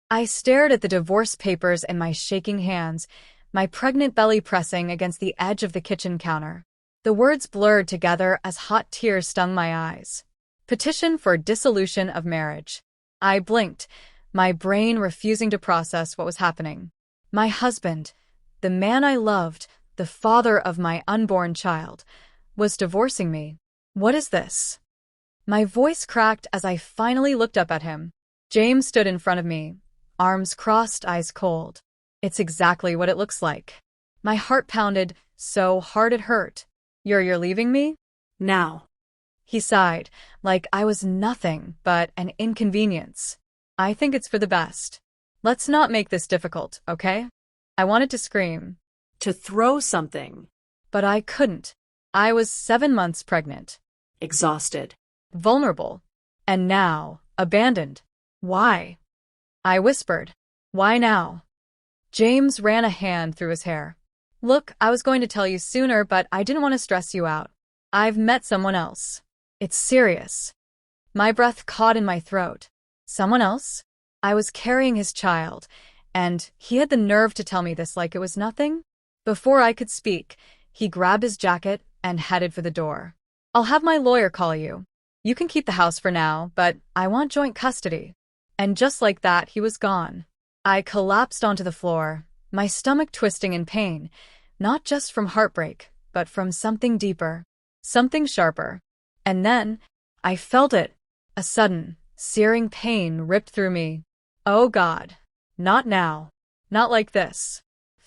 I stared at the divorce papers in my shaking hands, my pregnant belly pressing against the edge of the kitchen counter. The words blurred together as hot tears stung my eyes. Petition for dissolution of marriage. I blinked, my brain refusing to process what was happening. My husband, the man I loved, the father of my unborn child, was divorcing me. What is this? My voice cracked as I finally looked up at him. James stood in front of me, arms crossed, eyes cold. It's exactly what it looks like. My heart pounded so hard it hurt. You're leaving me? Now. He sighed, like I was nothing but an inconvenience. I think it's for the best. Let's not make this difficult, okay? I wanted to scream. To throw something. But I couldn't. I was 7 months pregnant. Exhausted. Vulnerable. And now, abandoned. Why? I whispered. Why now? James ran a hand through his hair. Look, I was going to tell you sooner, but I didn't want to stress you out. I've met someone else. It's serious. My breath caught in my throat. Someone else? I was carrying his child, and he had the nerve to tell me this like it was nothing? Before I could speak, he grabbed his jacket and headed for the door. I'll have my lawyer call you. You can keep the house for now, but I want joint custody. And just like that, he was gone. I collapsed onto the floor, my stomach twisting in pain, not just from heartbreak, but from something deeper, something sharper. And then, I felt it. A sudden, searing pain ripped through me. Oh God. Not now. Not like this.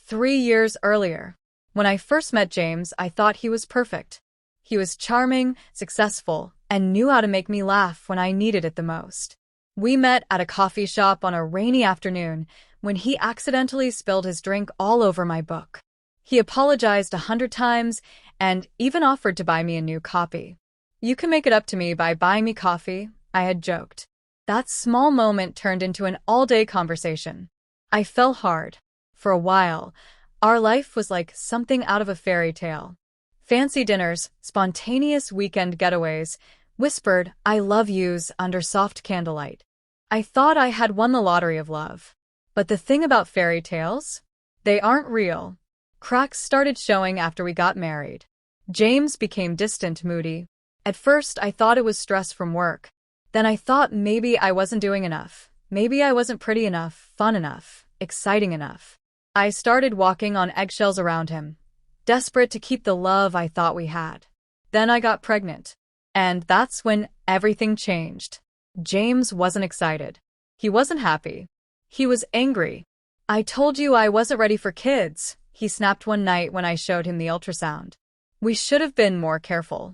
3 years earlier. When I first met James, I thought he was perfect. He was charming, successful, and knew how to make me laugh when I needed it the most. We met at a coffee shop on a rainy afternoon when he accidentally spilled his drink all over my book. He apologized 100 times and even offered to buy me a new copy. You can make it up to me by buying me coffee, I had joked. That small moment turned into an all-day conversation. I fell hard. For a while, our life was like something out of a fairy tale. Fancy dinners, spontaneous weekend getaways, whispered I love yous under soft candlelight. I thought I had won the lottery of love. But the thing about fairy tales? They aren't real. Cracks started showing after we got married. James became distant, moody. At first, I thought it was stress from work. Then I thought maybe I wasn't doing enough. Maybe I wasn't pretty enough, fun enough, exciting enough. I started walking on eggshells around him, desperate to keep the love I thought we had. Then I got pregnant. And that's when everything changed. James wasn't excited. He wasn't happy. He was angry. I told you I wasn't ready for kids, he snapped one night when I showed him the ultrasound. We should have been more careful.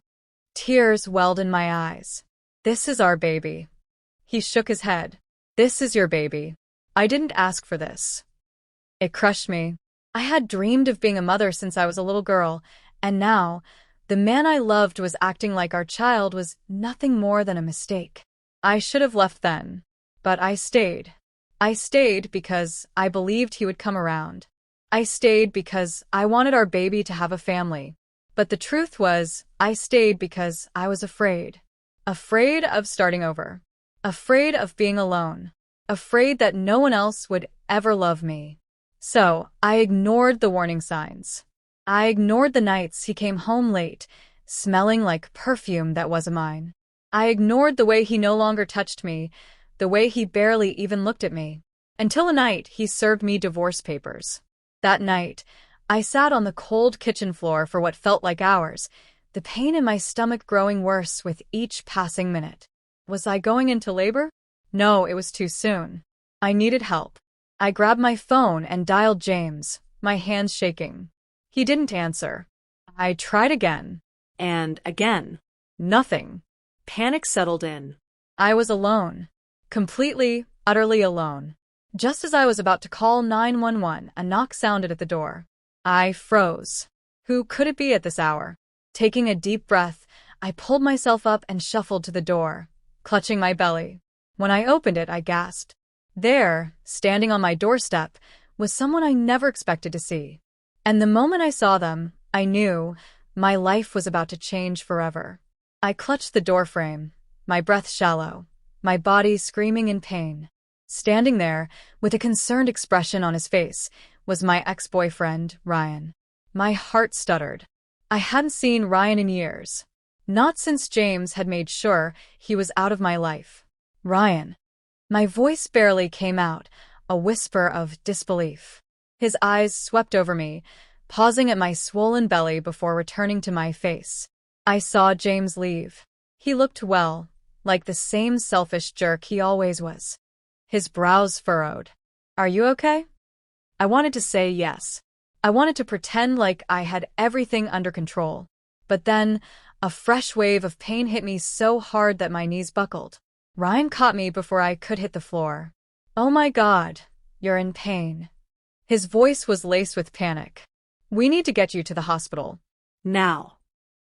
Tears welled in my eyes. This is our baby. He shook his head. This is your baby. I didn't ask for this. It crushed me. I had dreamed of being a mother since I was a little girl, and now, the man I loved was acting like our child was nothing more than a mistake. I should have left then, but I stayed. I stayed because I believed he would come around. I stayed because I wanted our baby to have a family. But the truth was, I stayed because I was afraid. Afraid of starting over. Afraid of being alone. Afraid that no one else would ever love me. So, I ignored the warning signs. I ignored the nights he came home late, smelling like perfume that wasn't mine. I ignored the way he no longer touched me, the way he barely even looked at me. Until a night he served me divorce papers. That night, I sat on the cold kitchen floor for what felt like hours, the pain in my stomach growing worse with each passing minute. Was I going into labor? No, it was too soon. I needed help. I grabbed my phone and dialed James, my hands shaking. He didn't answer. I tried again. And again. Nothing. Panic settled in. I was alone. Completely, utterly alone. Just as I was about to call 911, a knock sounded at the door. I froze. Who could it be at this hour? Taking a deep breath, I pulled myself up and shuffled to the door, clutching my belly. When I opened it, I gasped. There, standing on my doorstep, was someone I never expected to see. And the moment I saw them, I knew my life was about to change forever. I clutched the doorframe, my breath shallow, my body screaming in pain. Standing there, with a concerned expression on his face, was my ex-boyfriend, Ryan. My heart stuttered. I hadn't seen Ryan in years. Not since James had made sure he was out of my life. Ryan. My voice barely came out, a whisper of disbelief. His eyes swept over me, pausing at my swollen belly before returning to my face. I saw James leave. He looked well, like the same selfish jerk he always was. His brows furrowed. "Are you okay?" I wanted to say yes. I wanted to pretend like I had everything under control. But then, a fresh wave of pain hit me so hard that my knees buckled. Ryan caught me before I could hit the floor. "Oh my God, you're in pain." His voice was laced with panic. "We need to get you to the hospital. Now."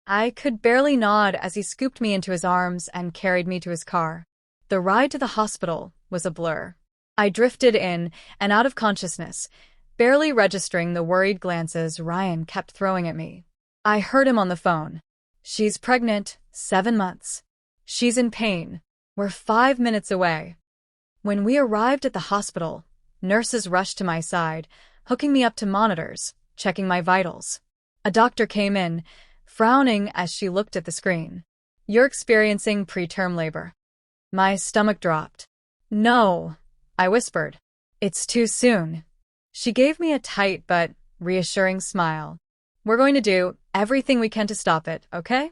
I could barely nod as he scooped me into his arms and carried me to his car. The ride to the hospital was a blur. I drifted in and out of consciousness, barely registering the worried glances Ryan kept throwing at me. I heard him on the phone. "She's pregnant, 7 months. She's in pain. We're 5 minutes away." When we arrived at the hospital, nurses rushed to my side, hooking me up to monitors, checking my vitals. A doctor came in, frowning as she looked at the screen. "You're experiencing preterm labor." My stomach dropped. "No," I whispered. "It's too soon." She gave me a tight but reassuring smile. "We're going to do everything we can to stop it, okay?"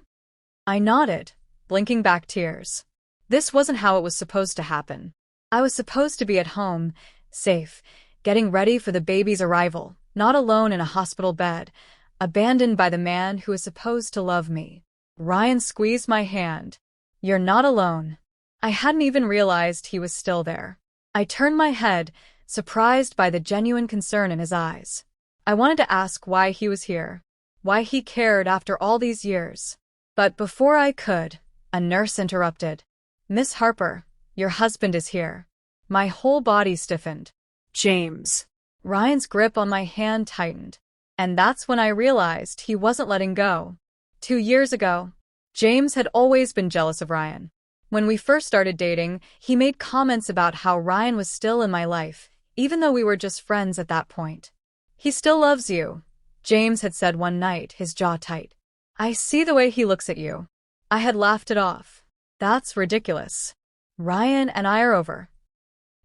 I nodded, blinking back tears. This wasn't how it was supposed to happen. I was supposed to be at home, safe, getting ready for the baby's arrival, not alone in a hospital bed, abandoned by the man who was supposed to love me. Ryan squeezed my hand. "You're not alone." I hadn't even realized he was still there. I turned my head, surprised by the genuine concern in his eyes. I wanted to ask why he was here, why he cared after all these years. But before I could, a nurse interrupted. "Miss Harper, your husband is here." My whole body stiffened. James. Ryan's grip on my hand tightened. And that's when I realized he wasn't letting go. 2 years ago, James had always been jealous of Ryan. When we first started dating, he made comments about how Ryan was still in my life, even though we were just friends at that point. "He still loves you," James had said one night, his jaw tight. "I see the way he looks at you." I had laughed it off. "That's ridiculous. Ryan and I are over."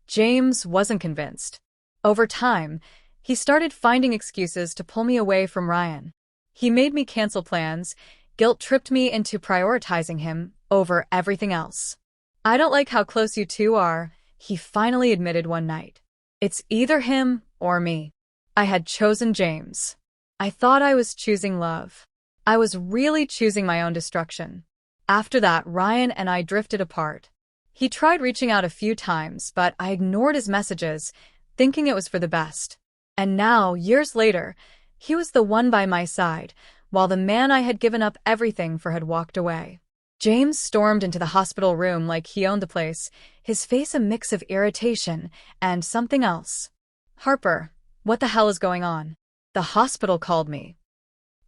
James wasn't convinced. Over time, he started finding excuses to pull me away from Ryan. He made me cancel plans, guilt-tripped me into prioritizing him over everything else. "I don't like how close you two are," he finally admitted one night. "It's either him or me." I had chosen James. I thought I was choosing love. I was really choosing my own destruction. After that, Ryan and I drifted apart. He tried reaching out a few times, but I ignored his messages, thinking it was for the best. And now, years later, he was the one by my side, while the man I had given up everything for had walked away. James stormed into the hospital room like he owned the place, his face a mix of irritation and something else. "Harper, what the hell is going on?" The hospital called me.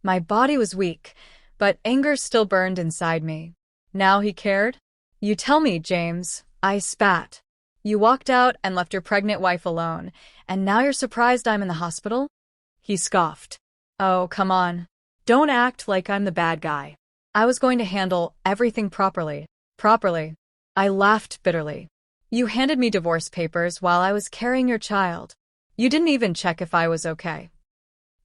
My body was weak, but anger still burned inside me. Now he cared? "You tell me, James," I spat. "You walked out and left your pregnant wife alone, and now you're surprised I'm in the hospital?" He scoffed. "Oh, come on. Don't act like I'm the bad guy. I was going to handle everything properly." "Properly?" I laughed bitterly. "You handed me divorce papers while I was carrying your child. You didn't even check if I was okay."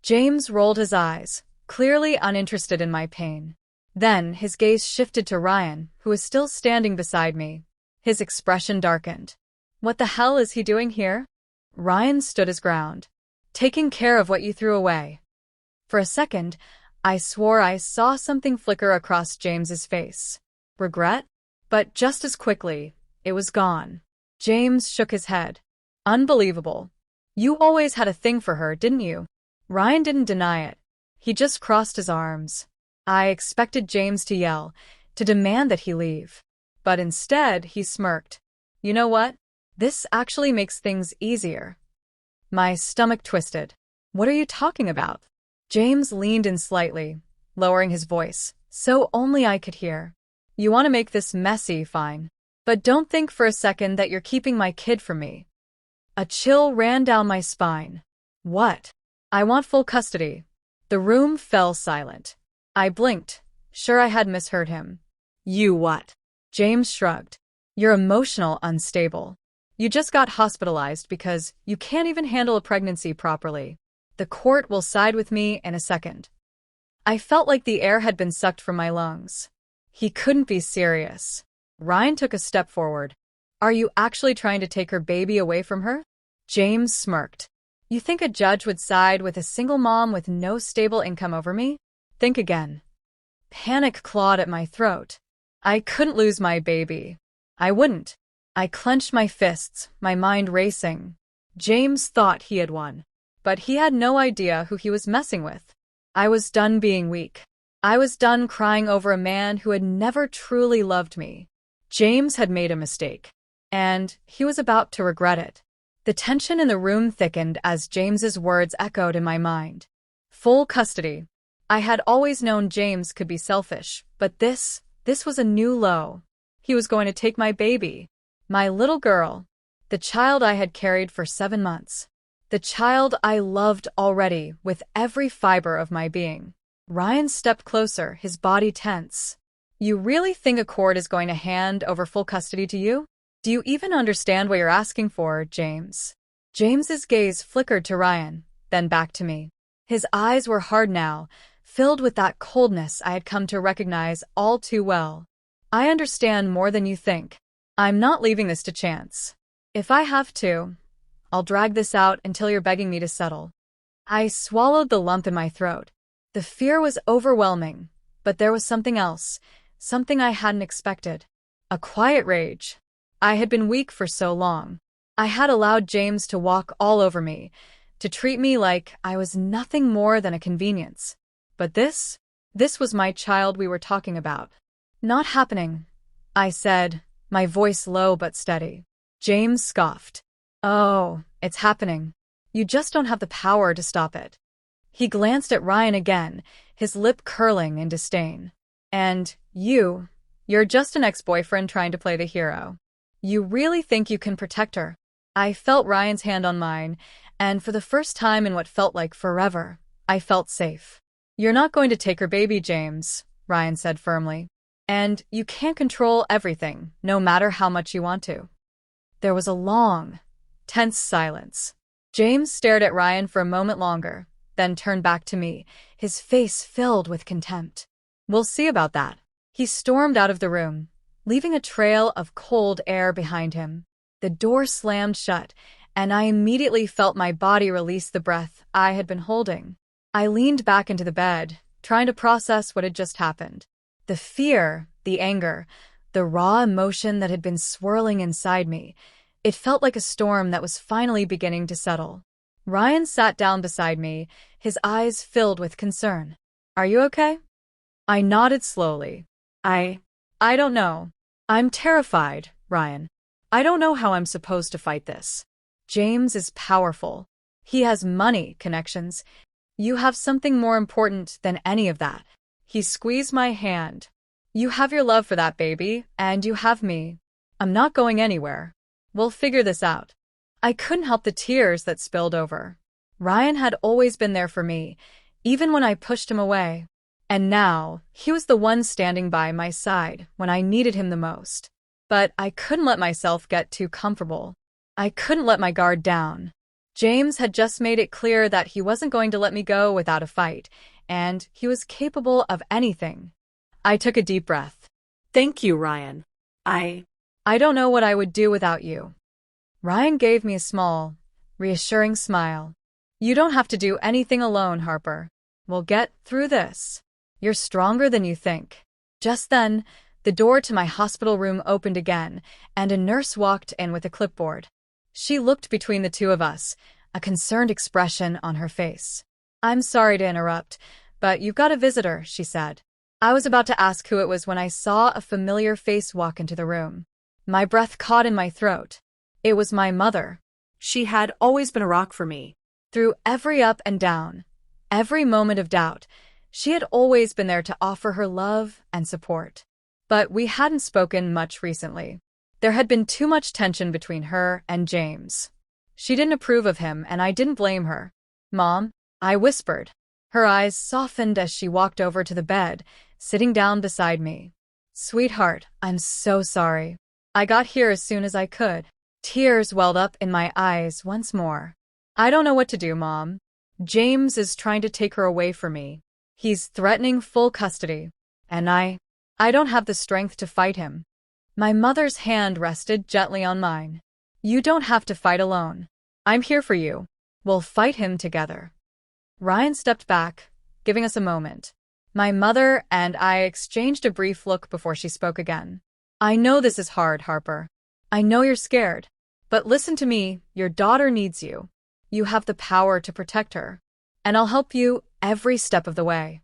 James rolled his eyes, clearly uninterested in my pain. Then his gaze shifted to Ryan, who was still standing beside me. His expression darkened. "What the hell is he doing here?" Ryan stood his ground. "Taking care of what you threw away." For a second, I swore I saw something flicker across James's face. Regret? But just as quickly, it was gone. James shook his head. "Unbelievable. You always had a thing for her, didn't you?" Ryan didn't deny it. He just crossed his arms. I expected James to yell, to demand that he leave. But instead, he smirked. "You know what? This actually makes things easier." My stomach twisted. "What are you talking about?" James leaned in slightly, lowering his voice, so only I could hear. "You want to make this messy, fine. But don't think for a second that you're keeping my kid from me. A chill ran down my spine. What? I want full custody. The room fell silent. I blinked, sure I had misheard him. You what? James shrugged. You're emotional unstable. You just got hospitalized because you can't even handle a pregnancy properly. The court will side with me in a second. I felt like the air had been sucked from my lungs. He couldn't be serious. Ryan took a step forward. Are you actually trying to take her baby away from her? James smirked. You think a judge would side with a single mom with no stable income over me? Think again. Panic clawed at my throat. I couldn't lose my baby. I wouldn't. I clenched my fists, my mind racing. James thought he had won, but he had no idea who he was messing with. I was done being weak. I was done crying over a man who had never truly loved me. James had made a mistake, and he was about to regret it. The tension in the room thickened as James's words echoed in my mind. Full custody. I had always known James could be selfish, but this was a new low. He was going to take my baby. My little girl. The child I had carried for 7 months. The child I loved already with every fiber of my being. Ryan stepped closer, his body tense. You really think a court is going to hand over full custody to you? Do you even understand what you're asking for, James? James's gaze flickered to Ryan, then back to me. His eyes were hard now, filled with that coldness I had come to recognize all too well. I understand more than you think. I'm not leaving this to chance. If I have to, I'll drag this out until you're begging me to settle. I swallowed the lump in my throat. The fear was overwhelming, but there was something else, something I hadn't expected. A quiet rage. I had been weak for so long. I had allowed James to walk all over me, to treat me like I was nothing more than a convenience. But this was my child we were talking about. Not happening, I said, my voice low but steady. James scoffed. Oh, it's happening. You just don't have the power to stop it. He glanced at Ryan again, his lip curling in disdain. And you're just an ex-boyfriend trying to play the hero. You really think you can protect her? I felt Ryan's hand on mine, and for the first time in what felt like forever, I felt safe. You're not going to take her baby, James, Ryan said firmly. And you can't control everything, no matter how much you want to. There was a long, tense silence. James stared at Ryan for a moment longer, then turned back to me, his face filled with contempt. We'll see about that. He stormed out of the room, leaving a trail of cold air behind him. The door slammed shut, and I immediately felt my body release the breath I had been holding. I leaned back into the bed, trying to process what had just happened. The fear, the anger, the raw emotion that had been swirling inside me, it felt like a storm that was finally beginning to settle. Ryan sat down beside me, his eyes filled with concern. Are you okay? I nodded slowly. I don't know. I'm terrified, Ryan. I don't know how I'm supposed to fight this. James is powerful. He has money, connections. You have something more important than any of that. He squeezed my hand. You have your love for that baby, and you have me. I'm not going anywhere. We'll figure this out. I couldn't help the tears that spilled over. Ryan had always been there for me, even when I pushed him away. And now, he was the one standing by my side when I needed him the most. But I couldn't let myself get too comfortable. I couldn't let my guard down. James had just made it clear that he wasn't going to let me go without a fight, and he was capable of anything. I took a deep breath. Thank you, Ryan. I don't know what I would do without you. Ryan gave me a small, reassuring smile. You don't have to do anything alone, Harper. We'll get through this. You're stronger than you think. Just then, the door to my hospital room opened again, and a nurse walked in with a clipboard. She looked between the two of us, a concerned expression on her face. I'm sorry to interrupt, but you've got a visitor, she said. I was about to ask who it was when I saw a familiar face walk into the room. My breath caught in my throat. It was my mother. She had always been a rock for me. Through every up and down, every moment of doubt, she had always been there to offer her love and support. But we hadn't spoken much recently. There had been too much tension between her and James. She didn't approve of him, and I didn't blame her. "Mom," I whispered. Her eyes softened as she walked over to the bed, sitting down beside me. "Sweetheart, I'm so sorry. I got here as soon as I could." Tears welled up in my eyes once more. "I don't know what to do, Mom. James is trying to take her away from me. He's threatening full custody. And I don't have the strength to fight him." My mother's hand rested gently on mine. "You don't have to fight alone. I'm here for you. We'll fight him together." Ryan stepped back, giving us a moment. My mother and I exchanged a brief look before she spoke again. "I know this is hard, Harper. I know you're scared. But listen to me, your daughter needs you. You have the power to protect her. And I'll help you every step of the way."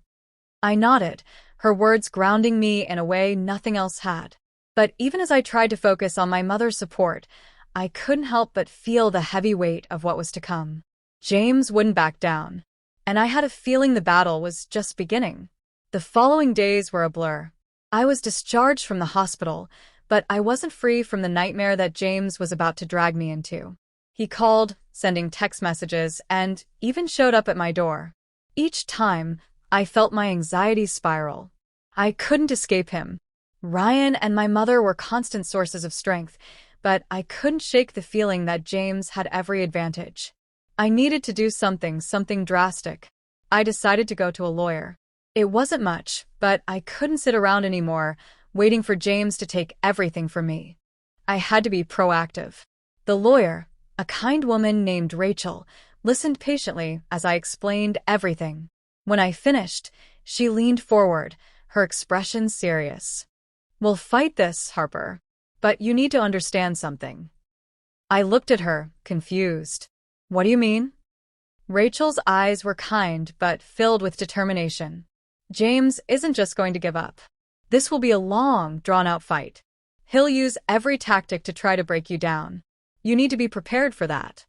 I nodded, her words grounding me in a way nothing else had. But even as I tried to focus on my mother's support, I couldn't help but feel the heavy weight of what was to come. James wouldn't back down, and I had a feeling the battle was just beginning. The following days were a blur. I was discharged from the hospital, but I wasn't free from the nightmare that James was about to drag me into. He called, sending text messages, and even showed up at my door. Each time, I felt my anxiety spiral. I couldn't escape him. Ryan and my mother were constant sources of strength, but I couldn't shake the feeling that James had every advantage. I needed to do something drastic. I decided to go to a lawyer. It wasn't much, but I couldn't sit around anymore, waiting for James to take everything from me. I had to be proactive. The lawyer, a kind woman named Rachel, listened patiently as I explained everything. When I finished, she leaned forward, her expression serious. "We'll fight this, Harper. But you need to understand something." I looked at her, confused. "What do you mean?" Rachel's eyes were kind but filled with determination. "James isn't just going to give up. This will be a long, drawn-out fight. He'll use every tactic to try to break you down. You need to be prepared for that."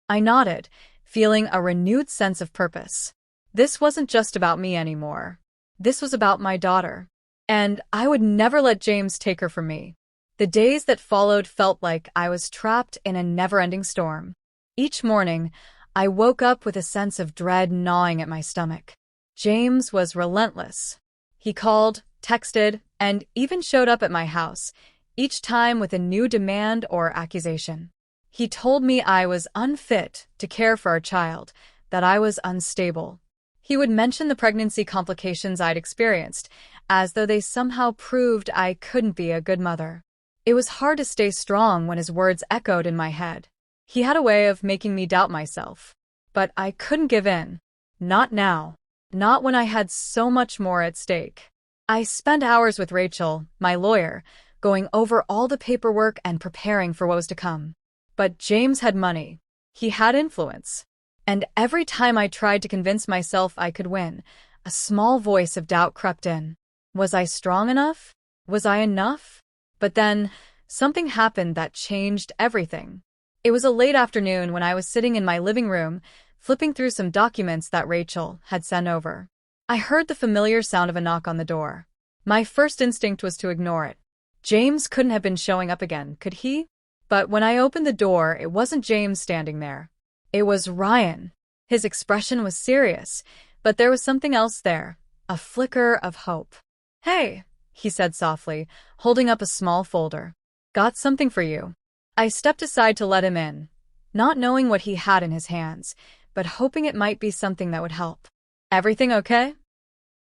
I nodded, feeling a renewed sense of purpose. This wasn't just about me anymore. This was about my daughter. And I would never let James take her from me. The days that followed felt like I was trapped in a never-ending storm. Each morning, I woke up with a sense of dread gnawing at my stomach. James was relentless. He called, texted, and even showed up at my house, each time with a new demand or accusation. He told me I was unfit to care for our child, that I was unstable. He would mention the pregnancy complications I'd experienced, as though they somehow proved I couldn't be a good mother. It was hard to stay strong when his words echoed in my head. He had a way of making me doubt myself. But I couldn't give in. Not now. Not when I had so much more at stake. I spent hours with Rachel, my lawyer, going over all the paperwork and preparing for what was to come. But James had money. He had influence. And every time I tried to convince myself I could win, a small voice of doubt crept in. Was I strong enough? Was I enough? But then, something happened that changed everything. It was a late afternoon when I was sitting in my living room, flipping through some documents that Rachel had sent over. I heard the familiar sound of a knock on the door. My first instinct was to ignore it. James couldn't have been showing up again, could he? But when I opened the door, it wasn't James standing there. It was Ryan. His expression was serious, but there was something else there, a flicker of hope. "Hey," he said softly, holding up a small folder. "Got something for you." I stepped aside to let him in, not knowing what he had in his hands, but hoping it might be something that would help. "Everything okay?"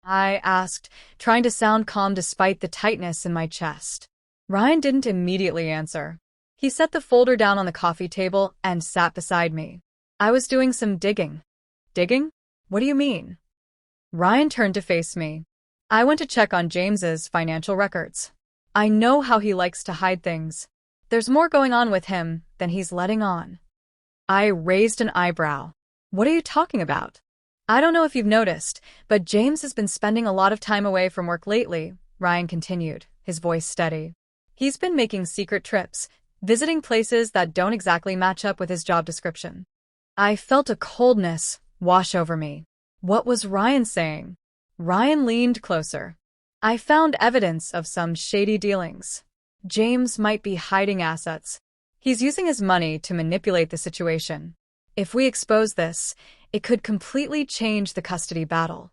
I asked, trying to sound calm despite the tightness in my chest. Ryan didn't immediately answer. He set the folder down on the coffee table and sat beside me. I was doing some digging. "Digging? What do you mean?" Ryan turned to face me. "I went to check on James's financial records. I know how he likes to hide things. There's more going on with him than he's letting on." I raised an eyebrow. "What are you talking about?" "I don't know if you've noticed, but James has been spending a lot of time away from work lately," Ryan continued, his voice steady. "He's been making secret trips, visiting places that don't exactly match up with his job description." I felt a coldness wash over me. What was Ryan saying? Ryan leaned closer. "I found evidence of some shady dealings." James might be hiding assets. He's using his money to manipulate the situation. If we expose this, it could completely change the custody battle.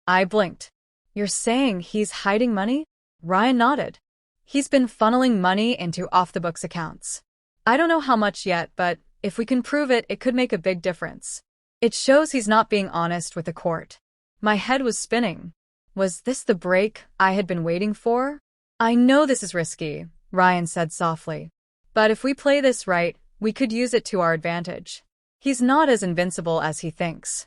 I blinked. You're saying he's hiding money? Ryan nodded. He's been funneling money into off-the-books accounts. I don't know how much yet, but if we can prove it, it could make a big difference. It shows he's not being honest with the court. My head was spinning. Was this the break I had been waiting for? I know this is risky, Ryan said softly. But if we play this right, we could use it to our advantage. He's not as invincible as he thinks.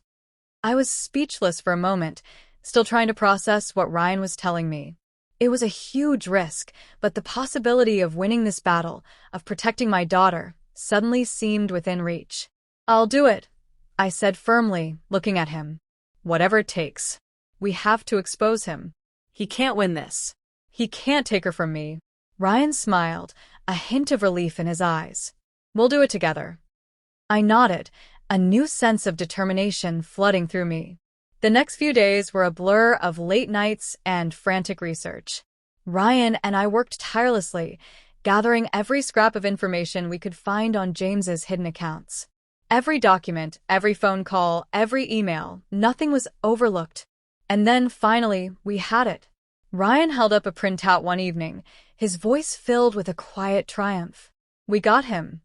I was speechless for a moment, still trying to process what Ryan was telling me. It was a huge risk, but the possibility of winning this battle, of protecting my daughter, suddenly seemed within reach. I'll do it, I said firmly, looking at him. Whatever it takes. We have to expose him. He can't win this. He can't take her from me. Ryan smiled, a hint of relief in his eyes. We'll do it together. I nodded, a new sense of determination flooding through me. The next few days were a blur of late nights and frantic research. Ryan and I worked tirelessly, gathering every scrap of information we could find on James's hidden accounts. Every document, every phone call, every email, nothing was overlooked. And then, finally, we had it. Ryan held up a printout one evening, his voice filled with a quiet triumph. We got him.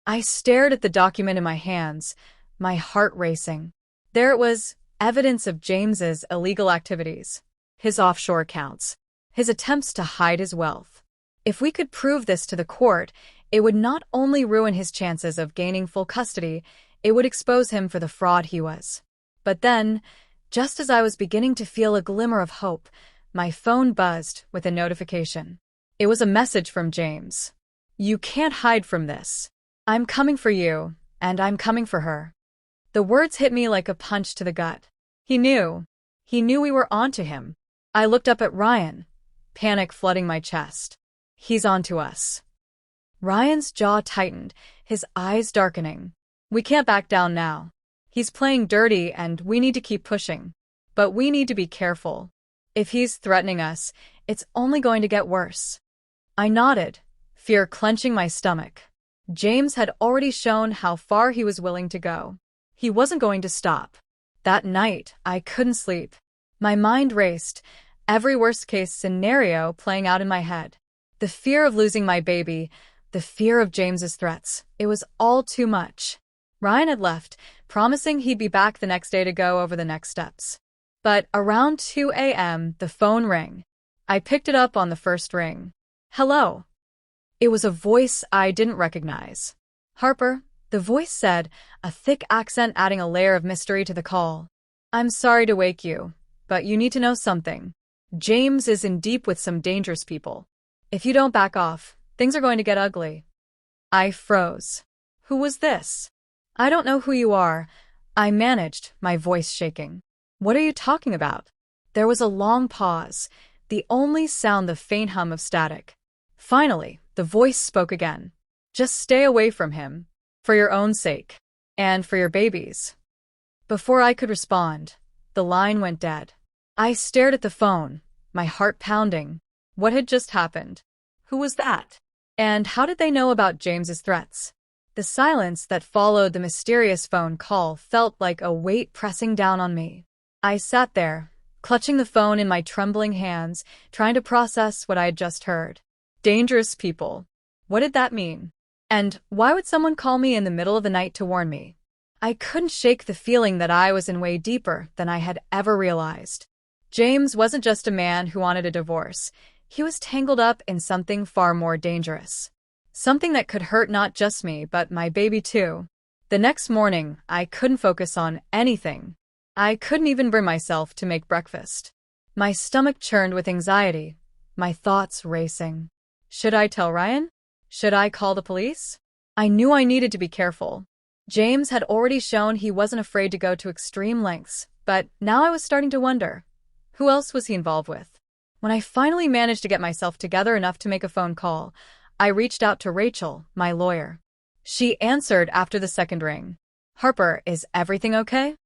I stared at the document in my hands, my heart racing. There it was, evidence of James's illegal activities, his offshore accounts, his attempts to hide his wealth. If we could prove this to the court, it would not only ruin his chances of gaining full custody, it would expose him for the fraud he was. But then, just as I was beginning to feel a glimmer of hope, my phone buzzed with a notification. It was a message from James. You can't hide from this. I'm coming for you, and I'm coming for her. The words hit me like a punch to the gut. He knew. He knew we were onto him. I looked up at Ryan, panic flooding my chest. He's onto us. Ryan's jaw tightened, his eyes darkening. We can't back down now. He's playing dirty and we need to keep pushing. But we need to be careful. If he's threatening us, it's only going to get worse. I nodded, fear clenching my stomach. James had already shown how far he was willing to go. He wasn't going to stop. That night, I couldn't sleep. My mind raced, every worst-case scenario playing out in my head. The fear of losing my baby, the fear of James's threats. It was all too much. Ryan had left, promising he'd be back the next day to go over the next steps. But around 2 a.m., the phone rang. I picked it up on the first ring. Hello. It was a voice I didn't recognize. Harper, the voice said, a thick accent adding a layer of mystery to the call. I'm sorry to wake you, but you need to know something. James is in deep with some dangerous people. If you don't back off, things are going to get ugly. I froze. Who was this? I don't know who you are, I managed, my voice shaking. What are you talking about? There was a long pause, the only sound the faint hum of static. Finally, the voice spoke again. Just stay away from him. For your own sake. And for your baby's. Before I could respond, the line went dead. I stared at the phone, my heart pounding. What had just happened? Who was that? And how did they know about James's threats? The silence that followed the mysterious phone call felt like a weight pressing down on me. I sat there, clutching the phone in my trembling hands, trying to process what I had just heard. Dangerous people. What did that mean? And why would someone call me in the middle of the night to warn me? I couldn't shake the feeling that I was in way deeper than I had ever realized. James wasn't just a man who wanted a divorce. He was tangled up in something far more dangerous. Something that could hurt not just me, but my baby too. The next morning, I couldn't focus on anything. I couldn't even bring myself to make breakfast. My stomach churned with anxiety, my thoughts racing. Should I tell Ryan? Should I call the police? I knew I needed to be careful. James had already shown he wasn't afraid to go to extreme lengths, but now I was starting to wonder, who else was he involved with? When I finally managed to get myself together enough to make a phone call, I reached out to Rachel, my lawyer. She answered after the second ring. Harper, is everything okay?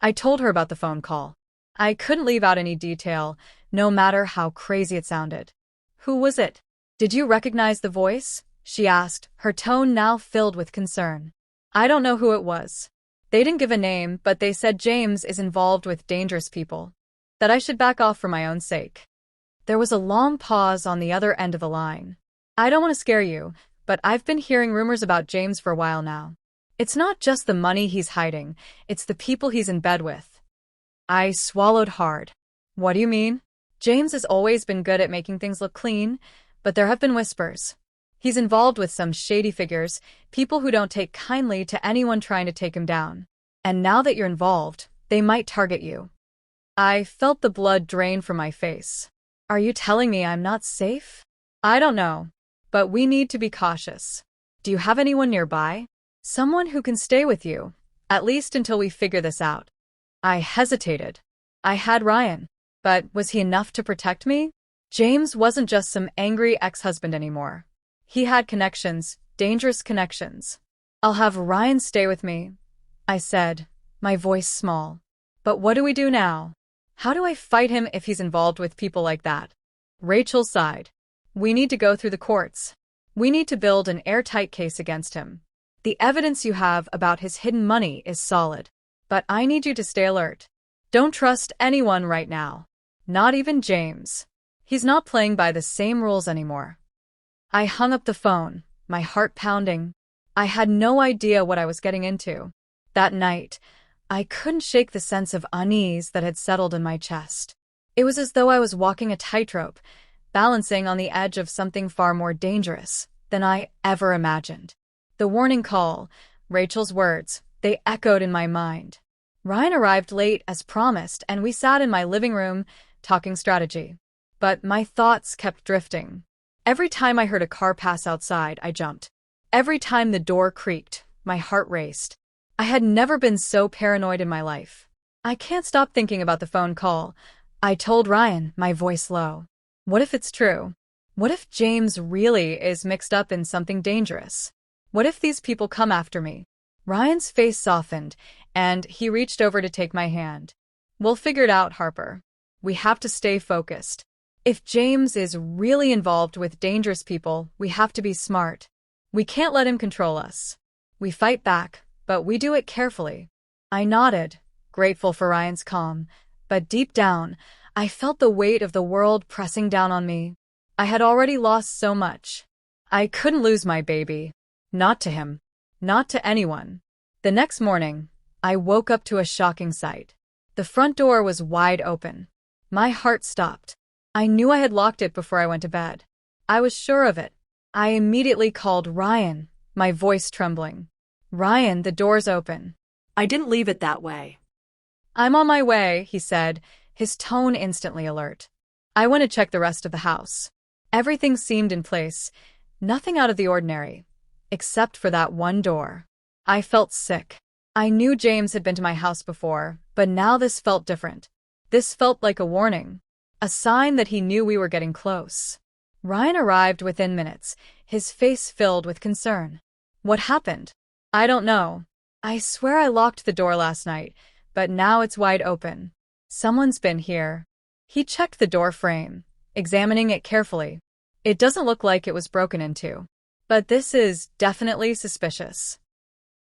I told her about the phone call. I couldn't leave out any detail, no matter how crazy it sounded. Who was it? Did you recognize the voice? She asked, her tone now filled with concern. I don't know who it was. They didn't give a name, but they said James is involved with dangerous people. That I should back off for my own sake. There was a long pause on the other end of the line. I don't want to scare you, but I've been hearing rumors about James for a while now. It's not just the money he's hiding, it's the people he's in bed with. I swallowed hard. What do you mean? James has always been good at making things look clean, but there have been whispers. He's involved with some shady figures, people who don't take kindly to anyone trying to take him down. And now that you're involved, they might target you. I felt the blood drain from my face. Are you telling me I'm not safe? I don't know, but we need to be cautious. Do you have anyone nearby? Someone who can stay with you, at least until we figure this out. I hesitated. I had Ryan, but was he enough to protect me? James wasn't just some angry ex-husband anymore. He had connections, dangerous connections. I'll have Ryan stay with me, I said, my voice small. But what do we do now? How do I fight him if he's involved with people like that? Rachel sighed. We need to go through the courts. We need to build an airtight case against him. The evidence you have about his hidden money is solid. But I need you to stay alert. Don't trust anyone right now. Not even James. He's not playing by the same rules anymore. I hung up the phone, my heart pounding. I had no idea what I was getting into. That night, I couldn't shake the sense of unease that had settled in my chest. It was as though I was walking a tightrope, balancing on the edge of something far more dangerous than I ever imagined. The warning call, Rachel's words, they echoed in my mind. Ryan arrived late as promised, and we sat in my living room, talking strategy. But my thoughts kept drifting. Every time I heard a car pass outside, I jumped. Every time the door creaked, my heart raced. I had never been so paranoid in my life. I can't stop thinking about the phone call. I told Ryan, my voice low. What if it's true? What if James really is mixed up in something dangerous? What if these people come after me? Ryan's face softened, and he reached over to take my hand. We'll figure it out, Harper. We have to stay focused. If James is really involved with dangerous people, we have to be smart. We can't let him control us. We fight back, but we do it carefully. I nodded, grateful for Ryan's calm, but deep down, I felt the weight of the world pressing down on me. I had already lost so much. I couldn't lose my baby. Not to him. Not to anyone. The next morning, I woke up to a shocking sight. The front door was wide open. My heart stopped. I knew I had locked it before I went to bed. I was sure of it. I immediately called Ryan, my voice trembling. Ryan, the door's open. I didn't leave it that way. I'm on my way, he said, his tone instantly alert. I went to check the rest of the house. Everything seemed in place, nothing out of the ordinary, except for that one door. I felt sick. I knew James had been to my house before, but now this felt different. This felt like a warning, a sign that he knew we were getting close. Ryan arrived within minutes, his face filled with concern. What happened? I don't know. I swear I locked the door last night, but now it's wide open. Someone's been here. He checked the door frame, examining it carefully. It doesn't look like it was broken into. But this is definitely suspicious.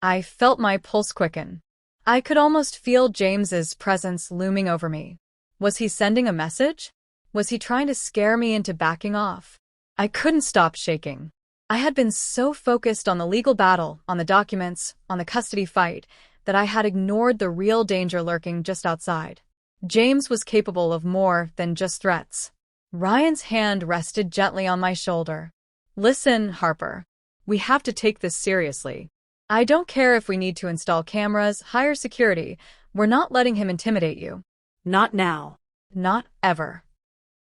I felt my pulse quicken. I could almost feel James's presence looming over me. Was he sending a message? Was he trying to scare me into backing off? I couldn't stop shaking. I had been so focused on the legal battle, on the documents, on the custody fight, that I had ignored the real danger lurking just outside. James was capable of more than just threats. Ryan's hand rested gently on my shoulder. Listen, Harper. We have to take this seriously. I don't care if we need to install cameras, hire security. We're not letting him intimidate you. Not now. Not ever.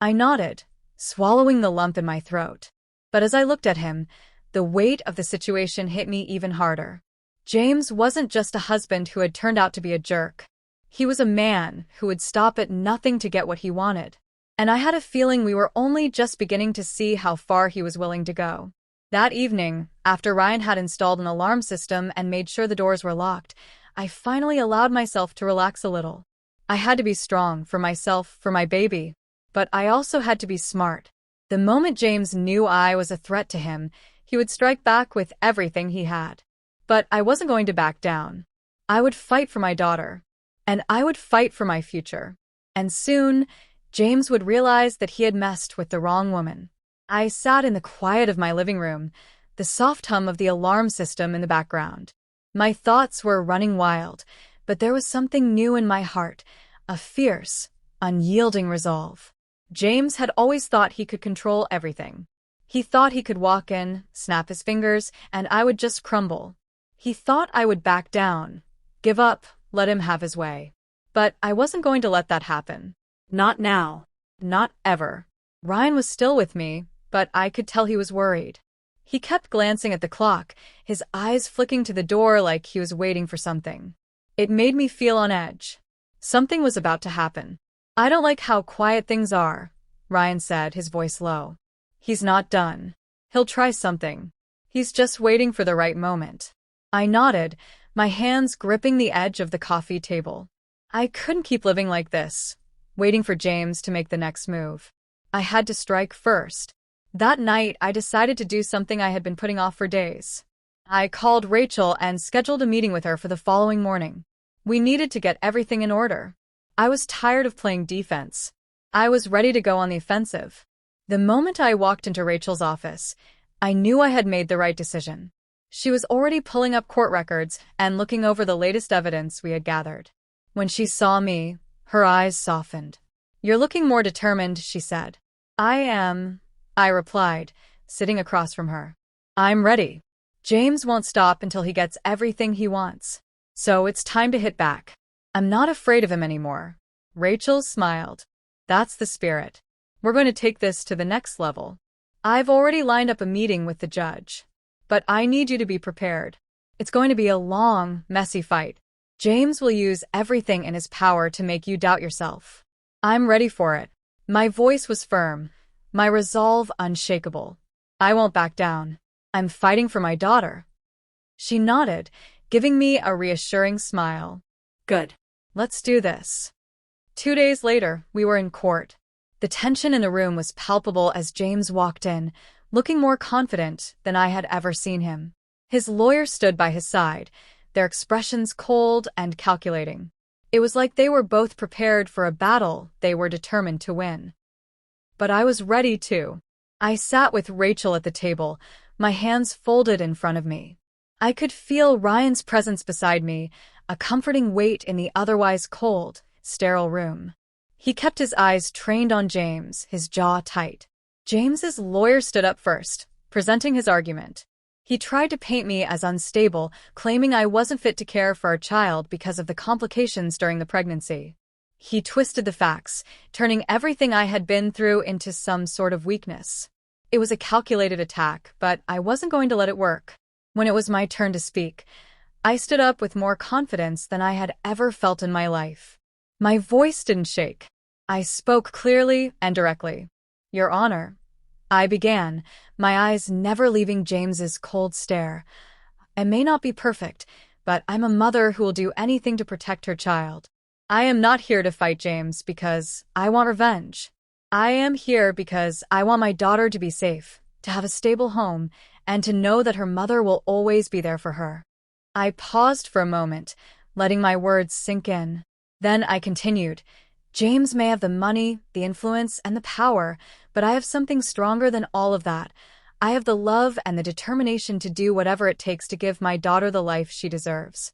I nodded, swallowing the lump in my throat. But as I looked at him, the weight of the situation hit me even harder. James wasn't just a husband who had turned out to be a jerk. He was a man who would stop at nothing to get what he wanted. And I had a feeling we were only just beginning to see how far he was willing to go. That evening, after Ryan had installed an alarm system and made sure the doors were locked, I finally allowed myself to relax a little. I had to be strong for myself, for my baby. But I also had to be smart. The moment James knew I was a threat to him, he would strike back with everything he had. But I wasn't going to back down. I would fight for my daughter. And I would fight for my future. And soon, James would realize that he had messed with the wrong woman. I sat in the quiet of my living room, the soft hum of the alarm system in the background. My thoughts were running wild, but there was something new in my heart, a fierce, unyielding resolve. James had always thought he could control everything. He thought he could walk in, snap his fingers, and I would just crumble. He thought I would back down, give up, let him have his way. But I wasn't going to let that happen. Not now. Not ever. Ryan was still with me, but I could tell he was worried. He kept glancing at the clock, his eyes flicking to the door like he was waiting for something. It made me feel on edge. Something was about to happen. "I don't like how quiet things are," Ryan said, his voice low. "He's not done. He'll try something. He's just waiting for the right moment." I nodded, my hands gripping the edge of the coffee table. I couldn't keep living like this, waiting for James to make the next move. I had to strike first. That night, I decided to do something I had been putting off for days. I called Rachel and scheduled a meeting with her for the following morning. We needed to get everything in order. I was tired of playing defense. I was ready to go on the offensive. The moment I walked into Rachel's office, I knew I had made the right decision. She was already pulling up court records and looking over the latest evidence we had gathered. When she saw me, her eyes softened. "You're looking more determined," she said. "I am," I replied, sitting across from her. "I'm ready. James won't stop until he gets everything he wants. So it's time to hit back. I'm not afraid of him anymore." Rachel smiled. "That's the spirit. We're going to take this to the next level. I've already lined up a meeting with the judge. But I need you to be prepared. It's going to be a long, messy fight. James will use everything in his power to make you doubt yourself. I'm ready for it." My voice was firm, my resolve unshakable. "I won't back down. I'm fighting for my daughter." She nodded, giving me a reassuring smile. Good. "Let's do this." 2 days later, we were in court. The tension in the room was palpable as James walked in, looking more confident than I had ever seen him. His lawyer stood by his side, their expressions cold and calculating. It was like they were both prepared for a battle they were determined to win. But I was ready too. I sat with Rachel at the table, my hands folded in front of me. I could feel Ryan's presence beside me, a comforting weight in the otherwise cold, sterile room. He kept his eyes trained on James, his jaw tight. James's lawyer stood up first, presenting his argument. He tried to paint me as unstable, claiming I wasn't fit to care for our child because of the complications during the pregnancy. He twisted the facts, turning everything I had been through into some sort of weakness. It was a calculated attack, but I wasn't going to let it work. When it was my turn to speak, I stood up with more confidence than I had ever felt in my life. My voice didn't shake. I spoke clearly and directly. "Your Honor," I began, my eyes never leaving James's cold stare. "I may not be perfect, but I'm a mother who will do anything to protect her child. I am not here to fight James because I want revenge. I am here because I want my daughter to be safe, to have a stable home, and to know that her mother will always be there for her." I paused for a moment, letting my words sink in. Then I continued. "James may have the money, the influence, and the power, but I have something stronger than all of that. I have the love and the determination to do whatever it takes to give my daughter the life she deserves."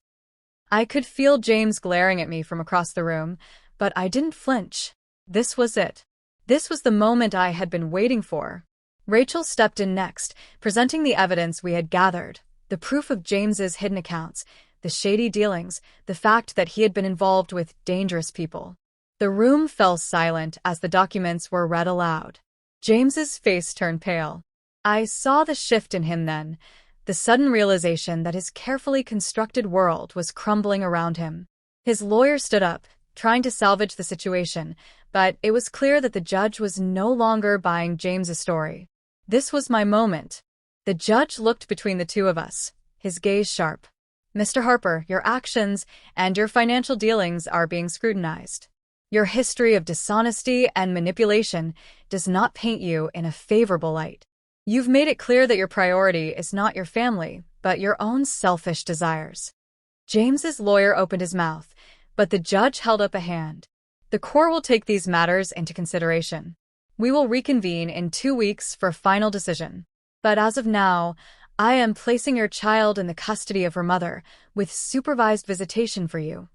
I could feel James glaring at me from across the room, but I didn't flinch. This was it. This was the moment I had been waiting for. Rachel stepped in next, presenting the evidence we had gathered, the proof of James's hidden accounts, the shady dealings, the fact that he had been involved with dangerous people. The room fell silent as the documents were read aloud. James's face turned pale. I saw the shift in him then, the sudden realization that his carefully constructed world was crumbling around him. His lawyer stood up, trying to salvage the situation, but it was clear that the judge was no longer buying James's story. This was my moment. The judge looked between the two of us, his gaze sharp. "Mr. Harper, your actions and your financial dealings are being scrutinized. Your history of dishonesty and manipulation does not paint you in a favorable light. You've made it clear that your priority is not your family, but your own selfish desires. James's lawyer opened his mouth, but the judge held up a hand. The court will take these matters into consideration. We will reconvene in 2 weeks for a final decision. But as of now, I am placing your child in the custody of her mother with supervised visitation for you.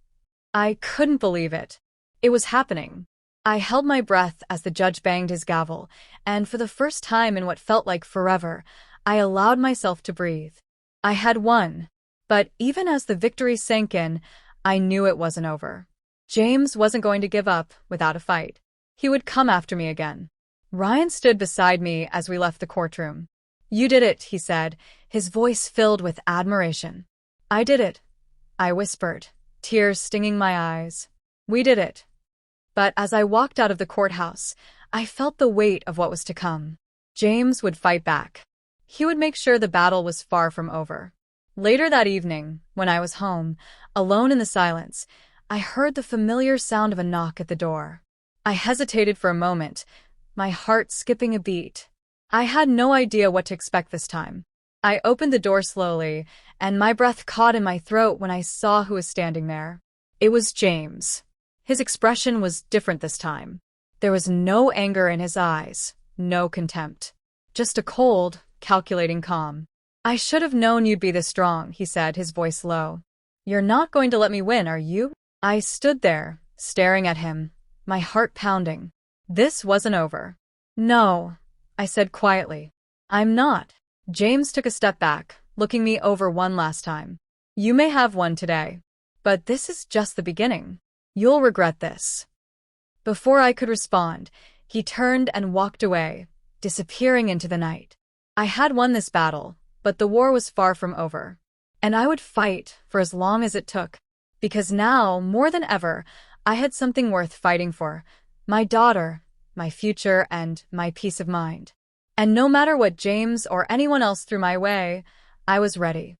I couldn't believe it. It was happening. I held my breath as the judge banged his gavel, and for the first time in what felt like forever, I allowed myself to breathe. I had won. But even as the victory sank in, I knew it wasn't over. James wasn't going to give up without a fight. He would come after me again. Ryan stood beside me as we left the courtroom. "You did it," he said, his voice filled with admiration. "I did it," I whispered, tears stinging my eyes. "We did it." But as I walked out of the courthouse, I felt the weight of what was to come. James would fight back. He would make sure the battle was far from over. Later that evening, when I was home, alone in the silence, I heard the familiar sound of a knock at the door. I hesitated for a moment, my heart skipping a beat. I had no idea what to expect this time. I opened the door slowly, and my breath caught in my throat when I saw who was standing there. It was James. His expression was different this time. There was no anger in his eyes, no contempt. Just a cold, calculating calm. "I should have known you'd be this strong," he said, his voice low. "You're not going to let me win, are you?" I stood there, staring at him, my heart pounding. This wasn't over. "No," I said quietly. "I'm not." James took a step back, looking me over one last time. "You may have won today, but this is just the beginning. You'll regret this." Before I could respond, he turned and walked away, disappearing into the night. I had won this battle, but the war was far from over. And I would fight for as long as it took, because now, more than ever, I had something worth fighting for: my daughter, my future, and my peace of mind. And no matter what James or anyone else threw my way, I was ready.